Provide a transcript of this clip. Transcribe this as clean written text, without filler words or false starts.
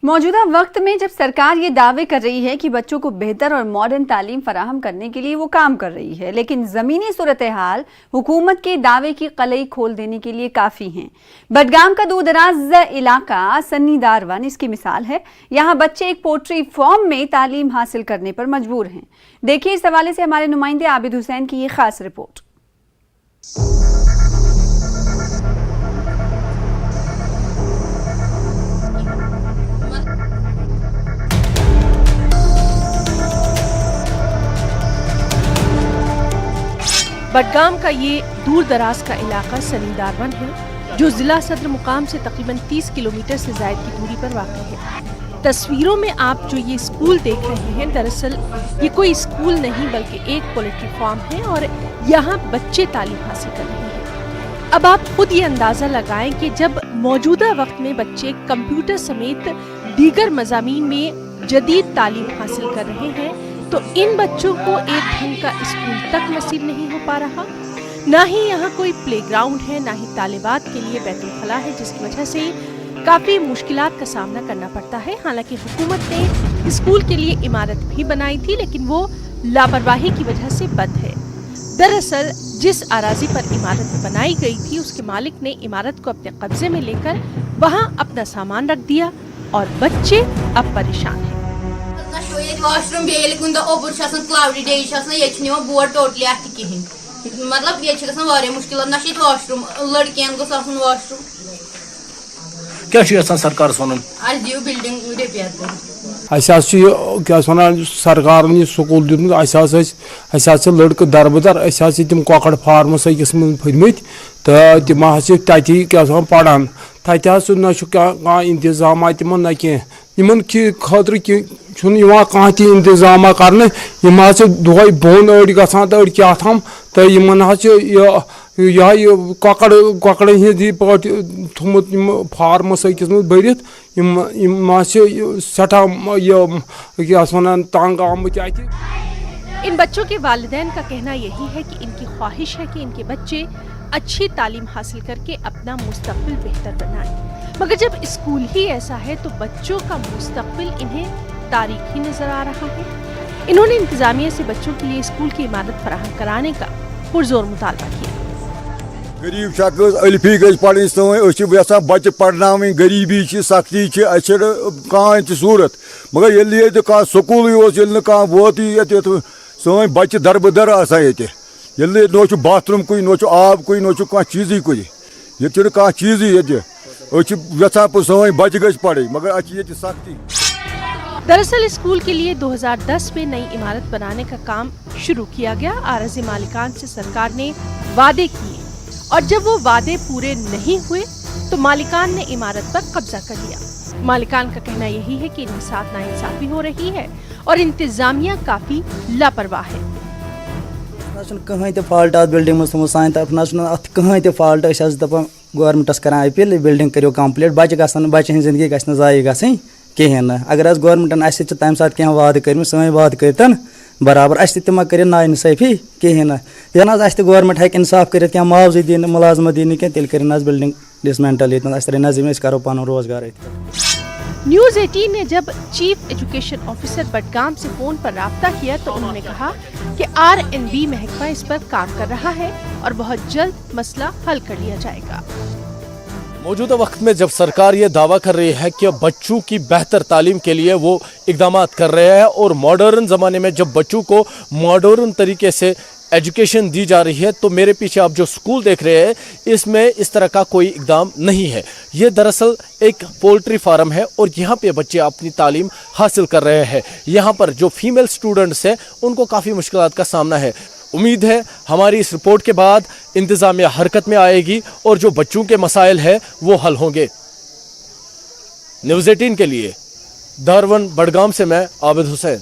मौजूदा वक्त में जब सरकार ये दावे कर रही है कि बच्चों को बेहतर और मॉडर्न तालीम फराहम करने के लिए वो काम कर रही है, लेकिन ज़मीनी सूरत हाल हुकूमत के दावे की कलई खोल देने के लिए काफ़ी हैं। बडगाम का दूर दराज इलाका सन्नी दारवन इसकी मिसाल है। यहाँ बच्चे एक पोल्ट्री फार्म में तालीम हासिल करने पर मजबूर हैं। देखिए इस हवाले से हमारे नुमाइंदे आबिद हुसैन की ये खास रिपोर्ट। बडगाम का ये दूर दराज का इलाका सन्नी दारवन है, जो जिला सदर मुकाम से तकरीबन 30 किलोमीटर से ज़ायद की दूरी पर वाक़ है। तस्वीरों में आप जो ये स्कूल देख रहे हैं, दरअसल ये कोई स्कूल नहीं बल्कि एक पोल्ट्री फार्म है और यहाँ बच्चे तालीम हासिल कर रहे हैं। अब आप खुद ये अंदाज़ा लगाएं कि जब मौजूदा वक्त में बच्चे कंप्यूटर समेत दीगर मज़ामीन में जदीद तालीम हासिल कर रहे हैं, तो इन बच्चों को एक ढंग का स्कूल तक नसीब नहीं हो पा रहा। ना ही यहाँ कोई प्लेग्राउंड है, ना ही तालिबात के लिए बैतुल खला है, जिसकी वजह से काफ़ी मुश्किलात का सामना करना पड़ता है। हालांकि हुकूमत ने स्कूल के लिए इमारत भी बनाई थी, लेकिन वो लापरवाही की वजह से बंद है। दरअसल जिस अराजी पर इमारत बनाई गई थी, उसके मालिक ने इमारत को अपने कब्जे में लेकर वहाँ अपना सामान रख दिया और बच्चे अब परेशान हैं। वॉशरूम ओबर क्लाउडी डे बोर्ड टोटली अत कहें, मतलब ये मुश्किल ना वॉशरूम लड़कियन गोस वॉशरूम क्या सरकार वन दिव बिल्डिंग रिपेयर कर सरकार स्कूल दिस लड़क दरबदर तम कौकड़ फार्मस अकिस फरमत तो तम तती पढ़ान तत ना इंतजाम तम ना कह खतर कह इंतजाम कर दुह बोन अड़ ग तो अड़ क्या तम तो यह कौकड़ हंदी थोमुत फार्मस अकिस भरत सठा क्या तंग आमुत। इन बच्चों के वालिदैन का कहना यही है कि इनकी ख्वाहिश है कि इनके बच्चे अच्छी तालीम हासिल करके अपना मुस्तकबिल बेहतर बनाएं, मगर जब स्कूल ही ऐसा है तो बच्चों का मुस्तकबिल इन्हें तारीखी नजर आ रहा है। इन्होंने इंतजामिया से बच्चों के लिए स्कूल की इमारत फराहम कराने का पुरजोर मुतालबा किया। गरीब शख्स अल्फी गई पढ़ सा बच्चे पढ़ना गरीबी सख्ती कह सूरत, मगर ये स्कूल कह वोत सन बच्चे दरबदर नो बाथरूम कुछ नो आब कुछ नो कह चीज़ कुछ ये कह चीज़ यहां सन बच्चे गई पढ़े, मगर ये सख्ती। दरअसल स्कूल के लिए 2010 में नई इमारत बनाने का काम शुरू किया गया। आरज़ी मालिकान से सरकार ने वादे किए और जब वो वादे पूरे नहीं हुए तो मालिकान ने इमारत पर कब्जा कर लिया। मालिकान का कहना यही है कि इनके साथ नाइंसाफी हो रही है और इंतजामिया काफी लापरवाह है। कहीं तो फॉल्ट अत बिल्डिंग में सान तरफ ना कहीं तो फॉल्ट दपान गवर्नमेंटस करान अपील बिल्डिंग करो कंप्लीट बच्चे जिंदगी गई जाय गई कहें ना। अगर गवर्नमेंटन तम सात कह वाद कर सन वाद कर बराबर तम कर ना इंसाफी कहें ना ये गवर्नमेंट हेक इंसाफ कर मुआवजे दिन मुलाजमत दिन कह तेल कर बिल्डिंग डिसमेंटल नजम करो पन रोजगार। न्यूज़ 18 ने जब चीफ एजुकेशन ऑफिसर बडगाम से फोन पर राब्ता किया तो उन्होंने कहा कि R&B महकमा इस पर काम कर रहा है और बहुत जल्द मसला हल कर लिया जाएगा। मौजूदा वक्त में जब सरकार ये दावा कर रही है कि बच्चों की बेहतर तालीम के लिए वो इकदाम कर रहे हैं और मॉडर्न ज़माने में जब बच्चों को मॉडर्न तरीके से एजुकेशन दी जा रही है, तो मेरे पीछे आप जो स्कूल देख रहे हैं इसमें इस तरह का कोई इकदाम नहीं है। ये दरअसल एक पोल्ट्री फार्म है और यहाँ पे बच्चे अपनी तालीम हासिल कर रहे हैं। यहाँ पर जो फीमेल स्टूडेंट्स हैं उनको काफ़ी मुश्किलात का सामना है। उम्मीद है हमारी इस रिपोर्ट के बाद इंतज़ामिया हरकत में आएगी और जो बच्चों के मसाइल हैं वो हल होंगे। न्यूज़ 18 के लिए दारवन बडगाम से मैं आबिद हुसैन।